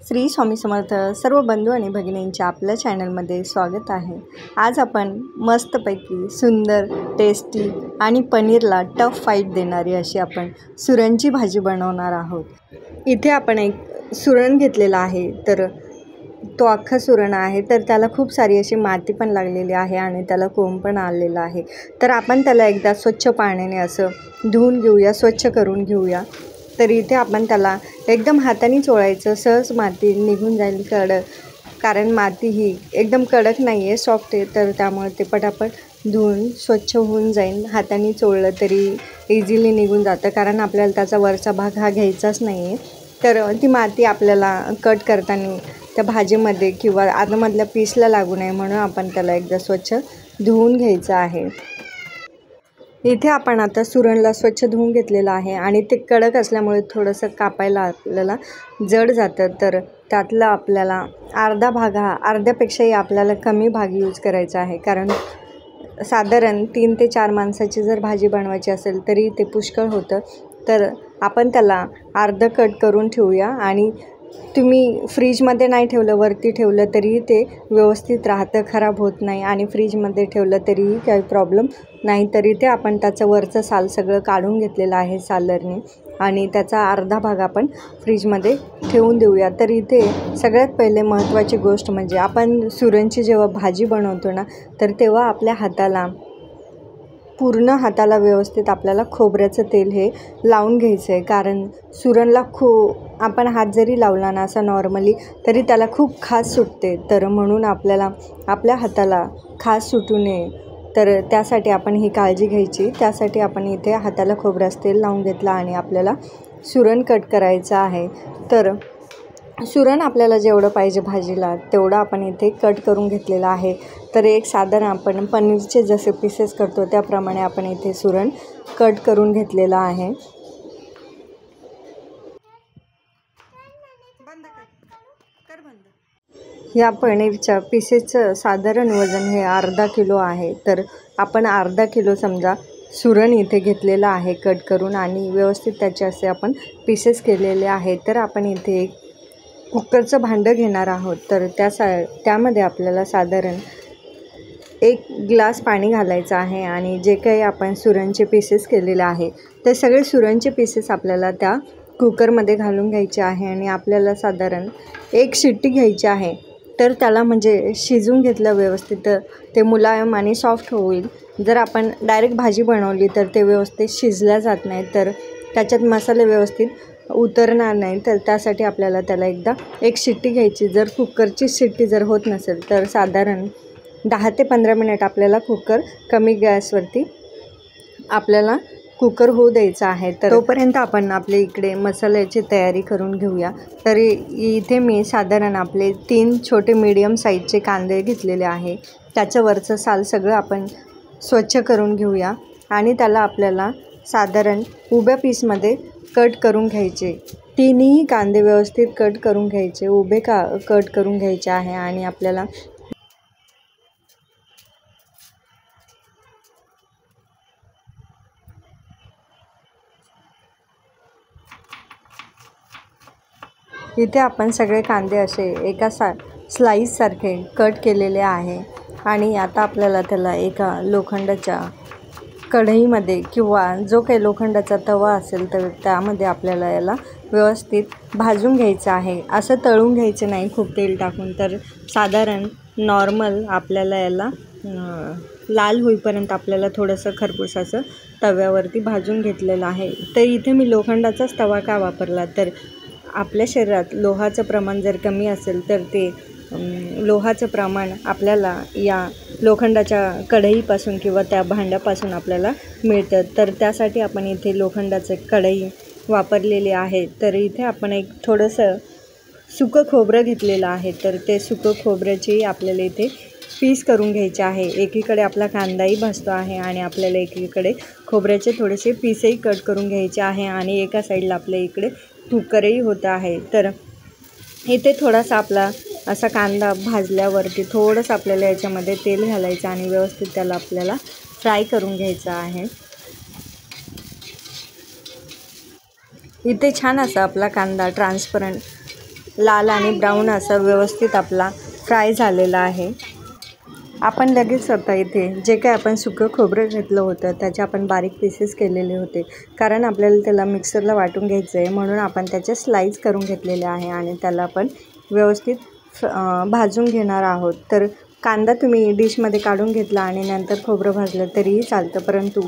श्री स्वामी समर्थ सर्व बंधू आणि भगिनींच्या आपल्या चॅनलमध्ये स्वागत आहे। आज आपण मस्तपैकी सुंदर टेस्टी आणि पनीरला टफ फाईट देणारी अशी आपण सुरणची भाजी बनवणार आहोत। इथे आपण एक सुरण घेतलेला आहे, तर तो अख्खा सुरण आहे, तर त्याला खूप सारी अशी माती पण लागलेली आहे आणि त्याला कोंब पण आलेला आहे। तर आपण त्याला एकदा स्वच्छ पाण्याने असं धुवून घेऊया, स्वच्छ करून घेऊया। तर इथे आपण त्याला एकदम हाताने चोळायचं, सहज माती निघून जाईल कडक, कारण माती ही एकदम कडक नाही आहे, सॉफ्ट आहे, तर त्यामुळे ते पटापट धुवून स्वच्छ होऊन जाईल। हाताने चोळलं तरी इझिली निघून जातं, कारण आपल्याला त्याचा वरचा भाग हा घ्यायचाच नाही आहे। तर ती माती आपल्याला कट करताना त्या भाजीमध्ये किंवा आतमधल्या पीसला लागू नये म्हणून आपण त्याला एकदा स्वच्छ धुवून घ्यायचं आहे। इथे आपण आता सुरणला स्वच्छ धुवून घेतलेलं आहे आणि ते कडक असल्यामुळे थोडंसं कापायला आपल्याला जड जातं। तर त्यातला आपल्याला अर्धा भाग हा अर्ध्यापेक्षाही आपल्याला कमी भाग यूज करायचा आहे, कारण साधारण 3 ते 4 माणसाची जर भाजी बनवायची असेल तरी ते पुष्कळ होतं। तर आपण त्याला अर्धं कट करून ठेवूया आणि तुम्ही फ्रीजमध्ये नाही ठेवलं, वरती ठेवलं तरीही ते व्यवस्थित राहतं, खराब होत नाही आणि फ्रीजमध्ये ठेवलं तरीही काही प्रॉब्लेम नाही। तरी ते आपण त्याचं वरचं साल सगळं काढून घेतलेलं आहे सालरने आणि त्याचा अर्धा भाग आपण फ्रीजमध्ये ठेवून देऊया। तर इथे सगळ्यात पहिले महत्त्वाची गोष्ट म्हणजे आपण सुरणची जेव्हा भाजी बनवतो ना, तर तेव्हा आपल्या हाताला पूर्ण हाताला व्यवस्थित आपल्याला खोबऱ्याचं तेल हे लावून घ्यायचं आहे, कारण सुरणला आपण हात जरी लावला ना असा नॉर्मली तरी त्याला खूप खास सुटते। तर म्हणून आपल्याला आपल्या हाताला खास सुटू नये, तर त्यासाठी आपण ही काळजी घ्यायची। त्यासाठी आपण इथे हाताला खोबऱ्याचं तेल लावून घेतलं आणि आपल्याला सुरण कट करायचं आहे। तर सुरण आपल्याला जेवढं पाहिजे भाजीला तेवढं आपण इथे कट करून घेतलेलं आहे। तर एक साधारण आपण पनीरचे जसे पीसेस करतो त्याप्रमाणे आपण इथे सुरण कट करून घेतलेलं आहे। या पनीरच्या पीसेसचं साधारण वजन हे अर्धा किलो आहे। तर आपण अर्धा किलो समजा सुरण इथे घेतलेलं आहे कट करून आणि व्यवस्थित त्याचे असे आपण पीसेस केलेले आहेत। तर आपण इथे एक कुकरचं भांडं घेणार आहोत, तर त्यामध्ये आपल्याला साधारण 1 ग्लास पाणी घालायचं आहे आणि जे काही आपण सुरणचे पीसेस केलेले आहे ते सगळे सुरणचे पीसेस आपल्याला त्या कुकरमध्ये घालून घ्यायचे आहे आणि आपल्याला साधारण 1 शिट्टी घ्यायची आहे। तर त्याला म्हणजे शिजून घेतलं व्यवस्थित ते मुलायम आणि सॉफ्ट होईल। जर आपण डायरेक्ट भाजी बनवली तर ते व्यवस्थित शिजल्या जात नाही, तर त्याच्यात मसाले व्यवस्थित उतरणार नाही। तर त्यासाठी आपल्याला त्याला एकदा 1 शिट्टी घ्यायची। जर कुकरची शिट्टी जर होत नसेल तर साधारण 10 ते 15 मिनिट आपल्याला कुकर कमी गॅसवरती आपल्याला कुकर होऊ द्यायचा आहे। तर तोपर्यंत आपण आपल्या इकडे मसाल्याची तयारी करून घेऊया। तर इथे मी साधारण आपले 3 छोटे मीडियम साईजचे कांदे घेतलेले आहे। त्याच्यावरचं साल सगळं आपण स्वच्छ करून घेऊया आणि त्याला आपल्याला साधारण उभ्या पीसमध्ये कट करून घ्यायचे। 3ही कांदे व्यवस्थित कट करून घ्यायचे, उभे कट करून घ्यायचे आहे आणि आपल्याला इथे आपण सगळे कांदे असे एका स्लाईससारखे कट केलेले आहे आणि आता आपल्याला त्याला एका लोखंडाच्या कढईमध्ये किंवा जो काही लोखंडाचा तवा असेल तर त्यामध्ये आपल्याला याला व्यवस्थित भाजून घ्यायचं आहे। असं तळून घ्यायचं नाही खूप तेल टाकून, तर साधारण नॉर्मल आपल्याला याला लाल होईपर्यंत आपल्याला थोडंसं खरपूस असं तव्यावरती भाजून घेतलेलं आहे। तर इथे मी लोखंडाचाच तवा का वापरला, तर आपल्या शरीरात लोहाचं प्रमाण जर कमी असेल तर ते लोहाचं प्रमाण आपल्याला या लोखंडाच्या कढईपासून किंवा त्या भांड्यापासून आपल्याला मिळतं। तर त्यासाठी आपण इथे लोखंडाचं कढई वापरलेली आहे। तर इथे आपण एक थोडंसं सुकं खोबरं घेतलेलं आहे, तर ते सुकं खोबऱ्याची आपल्याला इथे पीस करून घ्यायचे आहे। एकीकडे आपला कांदाही भाजतो आहे आणि आपल्याला एकीकडे खोबऱ्याचे थोडेसे पीसही कट करून घ्यायचे आहे आणि एका साईडला आपल्या इकडे कुकरही होतं आहे। तर इथे थोडासा आपला असा कांदा भाजल्यावरती थोडंसं आपल्याला याच्यामध्ये तेल घालायचं आणि व्यवस्थित त्याला आपल्याला फ्राय करून घ्यायचं आहे। इथे छान असा आपला कांदा ट्रान्सपरंट लाल आणि ब्राऊन असा व्यवस्थित आपला फ्राय झालेला आहे। आपण लगेच आता इथे जे काही आपण सुकं खोबरं घेतलं होतं त्याचे आपण बारीक पीसेस केलेले होते, कारण आपल्याला त्याला मिक्सरला वाटून घ्यायचं आहे म्हणून आपण त्याचे स्लाइस करून घेतलेले आहे आणि त्याला आपण व्यवस्थित भाजून घेणार आहोत। तर कांदा तुम्ही डिशमध्ये काढून घेतला आणि नंतर खोबरं भाजलं तरीही चालतं, परंतु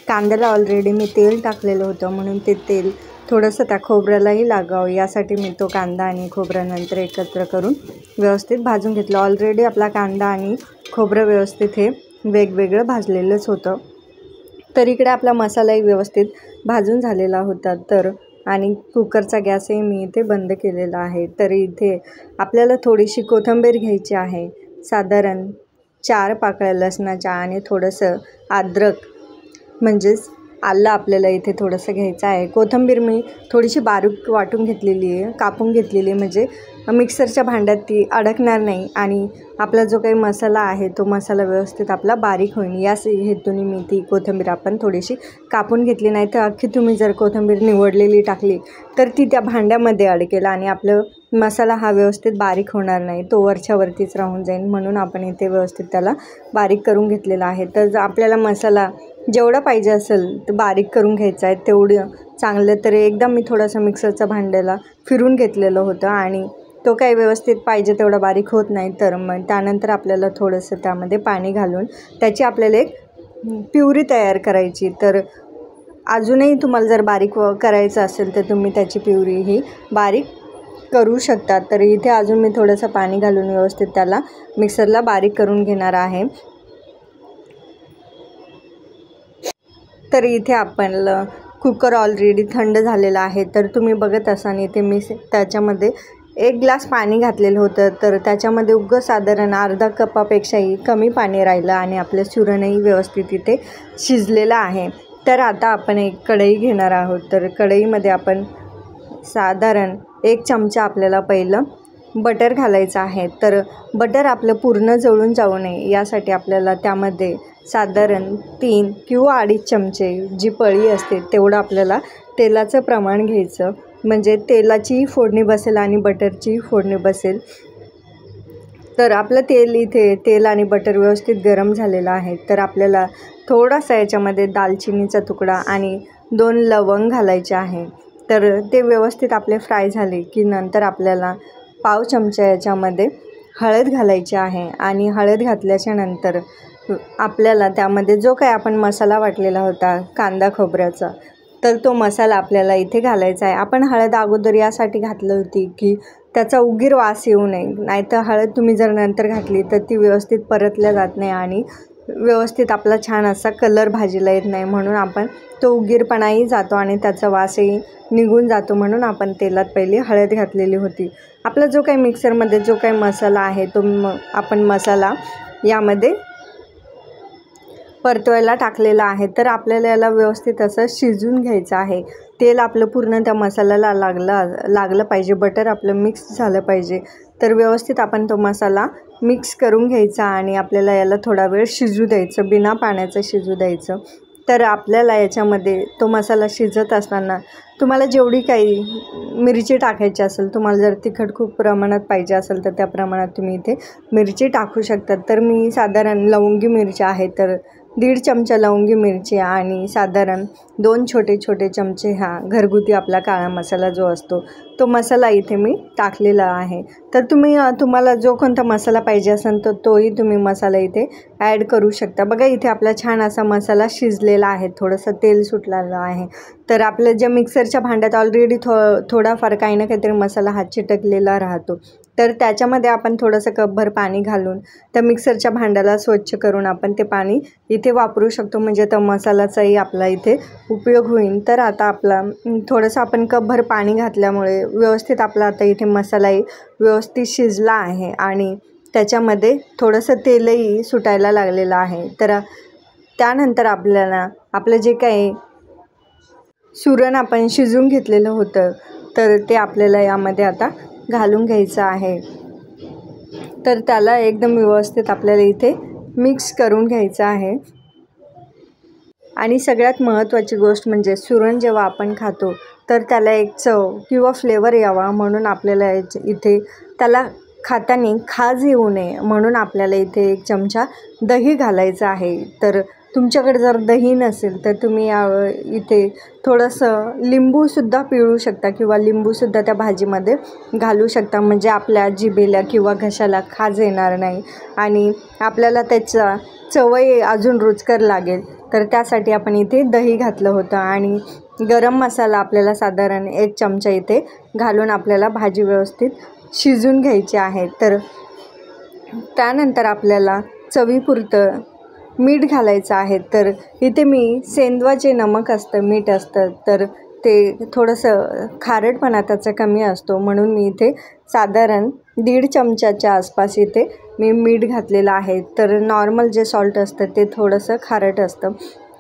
कांद्याला ऑलरेडी मी तेल टाकलेलं होतं म्हणून ते तेल थोडंसं त्या खोबऱ्यालाही लागावं यासाठी मी तो कांदा आणि खोबरं नंतर एकत्र करून व्यवस्थित भाजून घेतलं। ऑलरेडी आपला कांदा आणि खोबरं व्यवस्थित हे वेगवेगळं भाजलेलंच होतं। तर इकडे आपला मसालाही व्यवस्थित भाजून झालेला होता। तर आणि कुकरचा गॅसही मी इथे बंद केलेला आहे। तर इथे आपल्याला थोडीशी कोथिंबीर घ्यायची आहे, साधारण 4 पाकळ्या लसणाच्या आणि थोडंसं अद्रक म्हणजेच आलं आपल्याला इथे थोडंसं घ्यायचं आहे। कोथिंबीर मी थोडीशी बारीक वाटून घेतलेली आहे, कापून घेतलेली आहे, म्हणजे मिक्सरच्या भांड्यात ती अडकणार नाही आणि आपला जो काही मसाला आहे तो मसाला व्यवस्थित आपला बारीक होईल याच हेतूने मी ती कोथिंबीर आपण थोडीशी कापून घेतली। नाही तर अख्खी तुम्ही जर कोथिंबीर निवडलेली टाकली तर ती त्या भांड्यामध्ये अडकेल आणि आपलं मसाला हा व्यवस्थित बारीक होणार नाही, तो वरच्यावरतीच राहून जाईल। म्हणून आपण इथे व्यवस्थित त्याला बारीक करून घेतलेला आहे। तर जर आपल्याला मसाला जेवढा पाहिजे असेल तर बारीक करून घ्यायचा आहे तेवढं चांगलं। तर एकदा मी थोडंसं मिक्सरच्या भांड्याला फिरून घेतलेलं होतं आणि तो काही व्यवस्थित पाहिजे तेवढा बारीक होत नाही, तर मग त्यानंतर आपल्याला थोडंसं त्यामध्ये पाणी घालून त्याची आपल्याला एक प्युरी तयार करायची। तर अजूनही तुम्हाला जर बारीक करायचं असेल तर तुम्ही त्याची प्युरी ही बारीक करू शकता। तर इथे अजून मी थोडंसं पाणी घालून व्यवस्थित त्याला मिक्सरला बारीक करून घेणार आहे। तर इथे आपण कुकर ऑलरेडी थंड झालेला आहे। तर तुम्ही बघत असाल इथे मी त्याच्यामध्ये 1 ग्लास पाणी घातलेलं होतं, तर त्याच्यामध्ये उगाच साधारण अर्धा कपापेक्षाही कमी पाणी राहिलं आणि आपलं सुरणही व्यवस्थित इथे शिजलेलं आहे। तर आता आपण एक कढई घेणार आहोत। तर कढईमध्ये आपण साधारण 1 चमचा आपल्याला पहिलं बटर घालायचं आहे। तर बटर आपलं पूर्ण जळून जाऊ नये यासाठी आपल्याला त्यामध्ये साधारण 3 किंवा 2.5 चमचे जी पळी असते तेवढं आपल्याला तेलाचं प्रमाण घ्यायचं, म्हणजे तेलाचीही फोडणी बसेल आणि बटरचीही फोडणी बसेल। तर आपलं तेल आणि बटर व्यवस्थित गरम झालेलं आहे। तर आपल्याला थोडासा याच्यामध्ये दालचिनीचा तुकडा आणि 2 लवंग घालायचे आहे। तर ते व्यवस्थित आपले फ्राय झाले की नंतर आपल्याला पाव चमचा याच्यामध्ये हळद घालायची आहे आणि हळद घातल्याच्या नंतर आपल्याला त्यामध्ये जो काही आपण मसाला वाटलेला होता कांदा खोबऱ्याचा, तर तो मसाला आपल्याला इथे घालायचा आहे। आपण हळद अगोदर यासाठी घातली होती की त्याचा उग्र वास येऊ नये, नाहीतर हळद तुम्ही जर नंतर घातली तर ती व्यवस्थित परतल्या जात नाही आणि व्यवस्थित आपला छान असा कलर भाजीला येत नाही, म्हणून आपण तो उग्रपणाही जातो आणि त्याचा वासही निघून जातो, म्हणून आपण तेलात पहिली हळद घातलेली होती। आपला जो काही मिक्सरमध्ये जो काही मसाला आहे तो आपण मसाला यामध्ये परतवायला टाकलेला आहे। तर आपल्याला याला व्यवस्थित असं शिजून घ्यायचं आहे। तेल आपलं पूर्ण त्या मसाल्याला लागलं पाहिजे, बटर आपलं मिक्स झालं पाहिजे। तर व्यवस्थित आपण तो मसाला मिक्स करून घ्यायचा आणि आपल्याला याला थोडा वेळ शिजू द्यायचं, बिना पाण्याचं शिजू द्यायचं। तर आपल्याला याच्यामध्ये तो मसाला शिजत असताना तुम्हाला जेवढी काही मिरची टाकायची असेल, तुम्हाला जर तिखट खूप प्रमाणात पाहिजे असेल तर त्या प्रमाणात तुम्ही इथे मिरची टाकू शकता। तर मी साधारण लवंगी मिरची आहे तर 1.5 चमचा लवंगी मिरची आणि साधारण 2 छोटे छोटे चमचे हा घरगुती आपला काळा मसाला जो असतो तो मसाला इथे मी टाकलेला आहे। तर तुम्हाला जो कोणता मसाला पाहिजे असेल तर तोही तुम्ही मसाला इथे ॲड करू शकता। बघा इथे आपला छान असा मसाला शिजलेला आहे, थोडंसं तेल सुटलेलं आहे। तर आपलं ज्या मिक्सरच्या भांड्यात ऑलरेडी थोडाफार काही ना काहीतरी मसाला हा चिटकलेला राहतो, तर त्याच्यामध्ये आपण थोडंसं कपभर पाणी घालून त्या मिक्सरच्या भांड्याला स्वच्छ करून आपण ते पाणी इथे वापरू शकतो, म्हणजे त्या मसाल्याचाही आपला इथे उपयोग होईल। तर आता आपला थोडंसं आपण कपभर पाणी घातल्यामुळे व्यवस्थित आपला आता इथे मसालाही व्यवस्थित शिजला आहे आणि त्याच्यामध्ये थोडंसं तेलही सुटायला लागलेलं आहे। तर त्यानंतर आपल्याला आपलं जे काही सुरण आपण शिजून घेतलेलं होतं तर ते आपल्याला यामध्ये आता घालून घ्यायचं आहे। तर त्याला एकदम व्यवस्थित आपल्याला इथे मिक्स करून घ्यायचं आहे। आणि सगळ्यात महत्त्वाची गोष्ट म्हणजे सुरण जेव्हा आपण खातो तर त्याला एक चव किंवा फ्लेवर यावा म्हणून आपल्याला इथे त्याला खाताना खाज येऊ नये म्हणून आपल्याला इथे 1 चमचा दही घालायचं आहे. तर तुमच्याकडे जर दही नसेल तर तुम्ही इथे थोडंसं लिंबूसुद्धा पिळू शकता किंवा लिंबूसुद्धा त्या भाजीमध्ये घालू शकता, म्हणजे आपल्या जिभेला किंवा घशाला खाज येणार नाही आणि आपल्याला त्याचा चवही अजून रुचकर लागेल. तर त्यासाठी आपण इथे दही घातलं होतं आणि गरम मसाला आपल्याला साधारण 1 चमचा इथे घालून आपल्याला भाजी व्यवस्थित शिजून घ्यायची आहे. तर त्यानंतर आपल्याला चवीपुरतं मीठ घालायचं आहे. तर इथे मी सेंधवा जे नमक असतं, मीठ असतं, तर ते थोडंसं खारटपणा त्याचा कमी असतो म्हणून मी इथे साधारण 1.5 चमच्याच्या आसपास इथे मी मीठ घातलेलं आहे. तर नॉर्मल जे सॉल्ट असतं ते थोडंसं खारट असतं,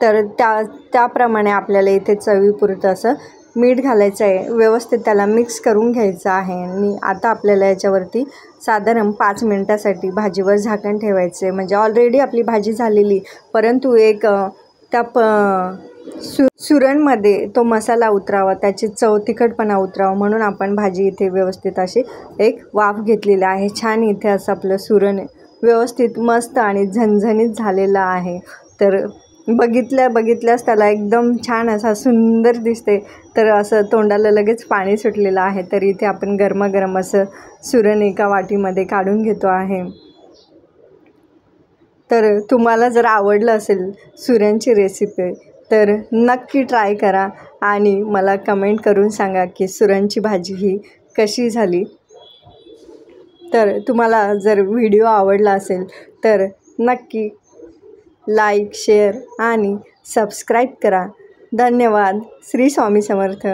तर त्याप्रमाणे आपल्याला इथे चवीपुरतं असं मीठ घालायचं आहे. व्यवस्थित त्याला मिक्स करून घ्यायचं आहे आणि आता आपल्याला याच्यावरती साधारण 5 मिनटासाठी भाजीवर झाकण ठेवायचं आहे. म्हणजे ऑलरेडी आपली भाजी झालेली, परंतु एक त्या सुरणमध्ये तो मसाला उतरावा, त्याची चव तिखटपणा उतरावा म्हणून आपण भाजी इथे व्यवस्थित अशी एक वाफ घेतलेली आहे. छान इथे असं आपलं सुरण व्यवस्थित मस्त आणि झणझणीत झालेलं आहे. तर बघितल्यास त्याला एकदम छान असा सुंदर दिसते, तर असं तोंडाला लगेच पाणी सुटलेलं आहे. तर इथे आपण गरमागरम असं सुरण एका वाटीमध्ये काढून घेतो आहे. तर तुम्हाला जर आवडलं असेल सुरणची रेसिपी तर नक्की ट्राय करा आणि मला कमेंट करून सांगा की सुरणची भाजी ही कशी झाली. तर तुम्हाला जर व्हिडिओ आवडला असेल तर नक्की लाईक, शेअर आणि सबस्क्राईब करा. धन्यवाद. श्री स्वामी समर्थ.